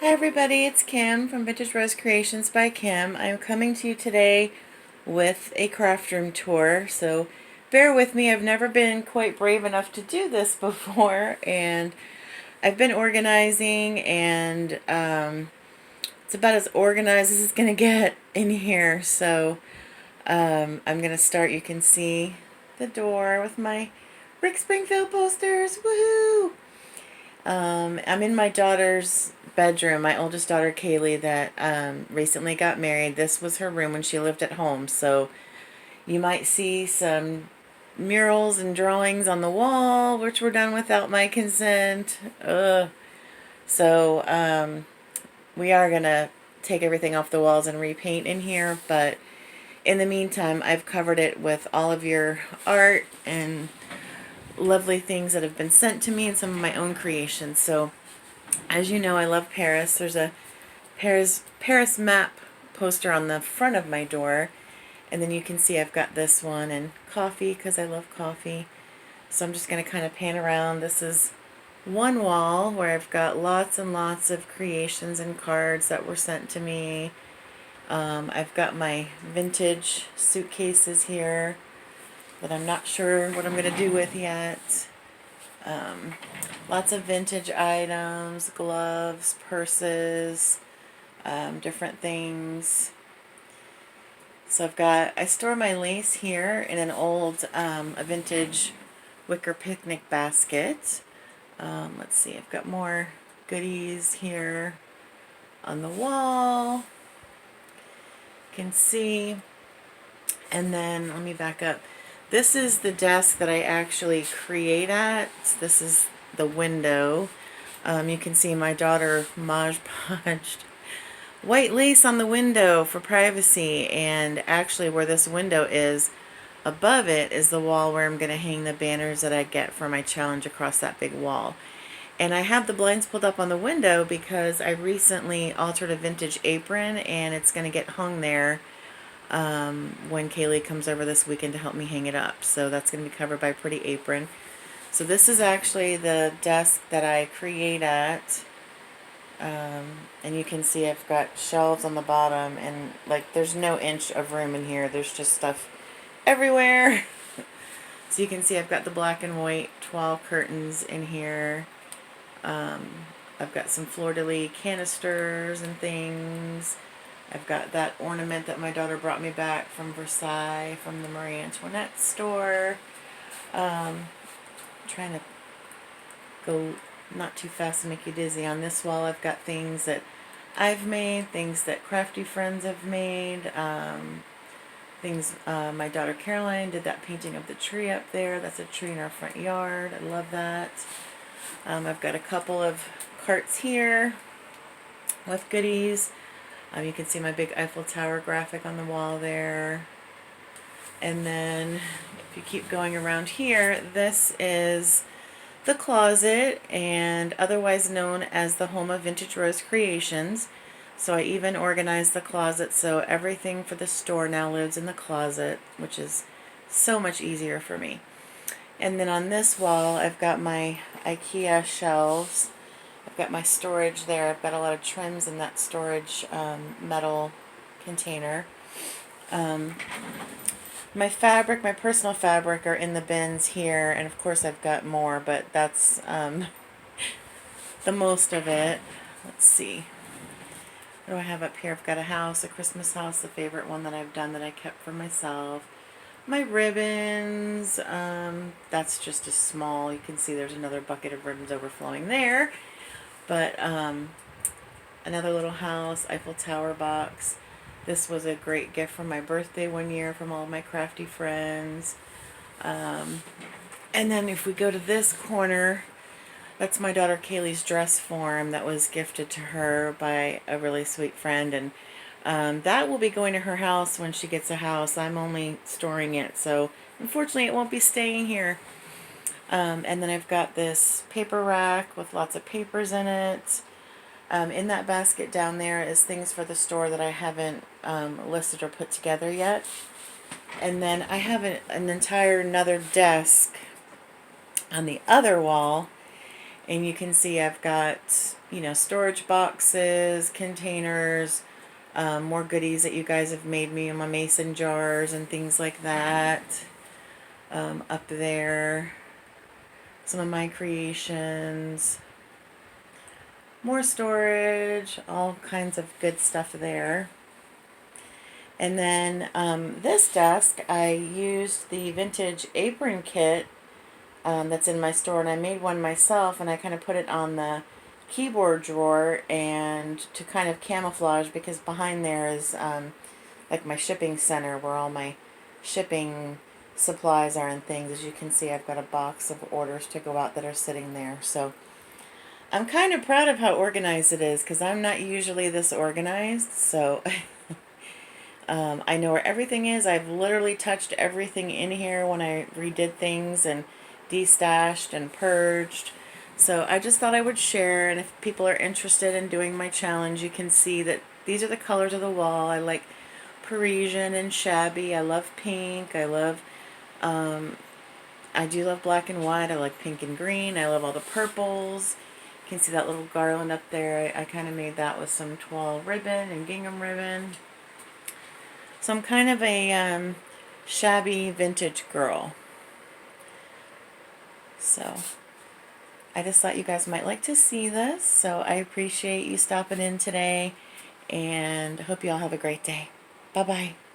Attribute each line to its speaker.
Speaker 1: Hi everybody, it's Kim from Vintage Rose Creations by Kim. I'm coming to you today with a craft room tour, so bear with me. I've never been quite brave enough to do this before, and I've been organizing, and it's about as organized as it's going to get in here. So I'm going to start. You can see the door with my Rick Springfield posters. Woohoo! I'm in my daughter's bedroom, my oldest daughter Kaylee, that recently got married. This was her room when she lived at home, so you might see some murals and drawings on the wall, which were done without my consent. So we are gonna take everything off the walls and repaint in here, but in the meantime, I've covered it with all of your art and lovely things that have been sent to me and some of my own creations. So as you know, I love Paris. There's a Paris map poster on the front of my door. And then you can see I've got this one and coffee because I love coffee. So I'm just going to kind of pan around. This is one wall where I've got lots and lots of creations and cards that were sent to me. I've got my vintage suitcases here that I'm not sure what I'm going to do with yet. Lots of vintage items, gloves, purses, different things. So I store my lace here in an old, a vintage wicker picnic basket. Let's see, I've got more goodies here on the wall. You can see. And then, let me back up. This is the desk that I actually create at. This is the window. You can see my daughter Mod Podged white lace on the window for privacy, and actually where this window is, above it is the wall where I'm going to hang the banners that I get for my challenge across that big wall. And I have the blinds pulled up on the window because I recently altered a vintage apron, and it's going to get hung there when Kaylee comes over this weekend to help me hang it up. So that's going to be covered by a pretty apron. So this is actually the desk that I create at. And you can see I've got shelves on the bottom, and like there's no inch of room in here. There's just stuff everywhere. So you can see I've got the black and white toile curtains in here. I've got some fleur-de-lis canisters and things. I've got that ornament that my daughter brought me back from Versailles, from the Marie Antoinette store. Trying to go not too fast to make you dizzy. On this wall I've got things that I've made, things that crafty friends have made, things my daughter Caroline did that painting of the tree up there. That's a tree in our front yard. I love that. I've got a couple of carts here with goodies. You can see my big Eiffel Tower graphic on the wall there. And then if you keep going around here, this is the closet, and otherwise known as the home of Vintage Rose Creations. So I even organized the closet so everything for the store now lives in the closet, which is so much easier for me. And then on this wall I've got my IKEA shelves. I've got my storage there. I've got a lot of trims in that storage metal container. My fabric, my personal fabric, are in the bins here, and of course I've got more, but that's the most of it. Let's see. What do I have up here? I've got a house, a Christmas house, the favorite one that I've done that I kept for myself. My ribbons, that's just a small, you can see there's another bucket of ribbons overflowing there. But another little house, Eiffel Tower box. This was a great gift for my birthday one year from all of my crafty friends. And then if we go to this corner, that's my daughter Kaylee's dress form that was gifted to her by a really sweet friend. And that will be going to her house when she gets a house. I'm only storing it, so unfortunately it won't be staying here. And then I've got this paper rack with lots of papers in it. In that basket down there is things for the store that I haven't listed or put together yet. And then I have an entire another desk on the other wall, And you can see I've got, you know, storage boxes, containers, more goodies that you guys have made me in my mason jars and things like that. Up there, some of my creations, more storage, all kinds of good stuff there. And then this desk, I used the vintage apron kit that's in my store, and I made one myself, and I kind of put it on the keyboard drawer and to kind of camouflage, because behind there is like my shipping center where all my shipping supplies are and things. As you can see, I've got a box of orders to go out that are sitting there. So I'm kind of proud of how organized it is, because I'm not usually this organized. So I know where everything is. I've literally touched everything in here when I redid things and destashed and purged. So I just thought I would share, and if people are interested in doing my challenge, you can see that these are the colors of the wall. I like Parisian and shabby. I love pink. I do love black and white. I like pink and green. I love all the purples. You can see that little garland up there. I kind of made that with some toile ribbon and gingham ribbon. So I'm kind of a shabby vintage girl. So I just thought you guys might like to see this. So I appreciate you stopping in today, and I hope you all have a great day. Bye-bye.